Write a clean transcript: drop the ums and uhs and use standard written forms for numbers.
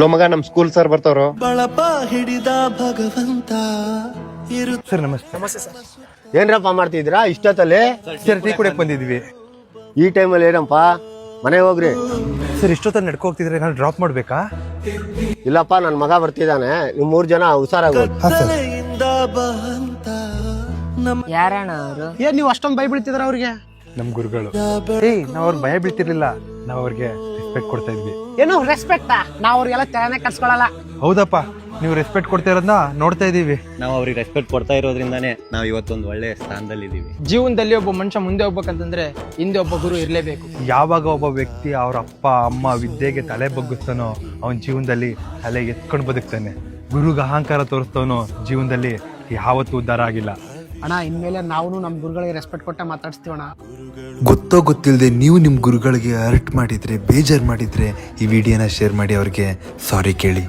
Low ಮಗ ನಮ್ school sir ಬರ್ತಾವ್ರು. ಬಳಪ ಹಿಡಿದ ಭಗವಂತ ಸರ್ ನಮಸ್ತೆ. ಏನ್ರಪ್ಪ ಮಾಡ್ತಿದ್ದೀರಾ ಇಷ್ಟೊತ್ತಲ್ಲಿ? ಸರ್ ಟೀ ಕುಡಿಯಕ್ ಬಂದಿದ್ವಿ. ಈ ಟೈಮಲ್ಲಿ ಏನಪ್ಪ ಮನೆ ಹೋಗ್ರಿ. ಸರ್ ಇಷ್ಟೊತ್ತಲ್ಲಿ ನಡ್ಕೊ ಹೋಗ್ತಿದ್ರೆ ನಾನು ಡ್ರಾಪ್ ಮಾಡ್ಬೇಕಾ? ಇಲ್ಲಪ್ಪ ನನ್ ಮಗ ಬರ್ತಿದ್ದಾನೆ, ನಿಮ್ 3 ಜನ ಹುಷಾರಾಗೋದು. ತಲೆಯಿಂದ ಬಹಂತ ನಮ್ಮ ಯಾರಣ್ಣ ಅವರು? ಏನ್ ನೀವು ಅಷ್ಟೊಂದು ಭಯ ಬೀಳ್ತಿದ್ರ ಅವ್ರಿಗೆ? ನಮ್ ಗುರುಗಳು. ನಾವ್ ಅವ್ರಿಗೆ ಭಯ ಬೀಳ್ತಿರ್ಲಿಲ್ಲ, ನಾವ್ ಅವ್ರಿಗೆ ರೆಸ್ಪೆಕ್ಟ್ ಕೊಡ್ತಾ ಇದ್ವಿ. ಏನು ರೆಸ್ಪೆಕ್ಟ್? ನಾವ್ ಅವ್ರಿಗೆಲ್ಲ ತಲೆನೇ ಕಟ್ಸ್ಕೊಳಲ್ಲ. ಹೌದಪ್ಪ, ನೀವು ರೆಸ್ಪೆಕ್ಟ್ ಕೊಡ್ತಾ ಇರೋದನ್ನ ನೋಡ್ತಾ ಇದೀವಿ. ನಾವು ಅವ್ರಿಗೆ ರೆಸ್ಪೆಕ್ಟ್ ಕೊಡ್ತಾ ಇರೋದ್ರಿಂದಾನೇ ನಾವು ಇವತ್ತೊಂದು ಒಳ್ಳೆ ಸ್ಥಾನದಲ್ಲಿ ಇದೀವಿ. ಜೀವನದಲ್ಲಿ ಒಬ್ಬ ಮನುಷ್ಯ ಮುಂದೆ ಹೋಗ್ಬೇಕಂತಂದ್ರೆ ಹಿಂದೆ ಒಬ್ಬ ಗುರು ಇರ್ಲೇಬೇಕು. ಯಾವಾಗ ಒಬ್ಬ ವ್ಯಕ್ತಿ ಅವ್ರ ಅಪ್ಪ ಅಮ್ಮ ವಿದ್ಯೆಗೆ ತಲೆ ಬಗ್ಗಿಸ್ತಾನೋ ಅವನ ಜೀವನದಲ್ಲಿ ತಲೆ ಎತ್ಕೊಂಡು ಬದುಕ್ತಾನೆ. ಗುರುಗೆ ಅಹಂಕಾರ ತೋರಿಸ್ತವನೋ ಜೀವನದಲ್ಲಿ ಯಾವತ್ತೂ ಉದ್ಧಾರ ಆಗಿಲ್ಲ. ಅಣ್ಣ ಇನ್ಮೇಲೆ ನಾವು ನಮ್ ಗುರುಗಳಿಗೆ ರೆಸ್ಪೆಕ್ಟ್ ಕೊಟ್ಟ ಮಾತಾಡ್ಸ್ತೀವಣ್ಣ. ಗೊತ್ತೋ ಗೊತ್ತಿಲ್ಲದೆ ನೀವು ನಿಮ್ಮ ಗುರುಗಳಿಗೆ ಹರ್ಟ್ ಮಾಡಿದರೆ ಬೇಜಾರು ಮಾಡಿದರೆ ಈ ವಿಡಿಯೋನ ಶೇರ್ ಮಾಡಿ ಅವ್ರಿಗೆ ಸಾರಿ ಕೇಳಿ.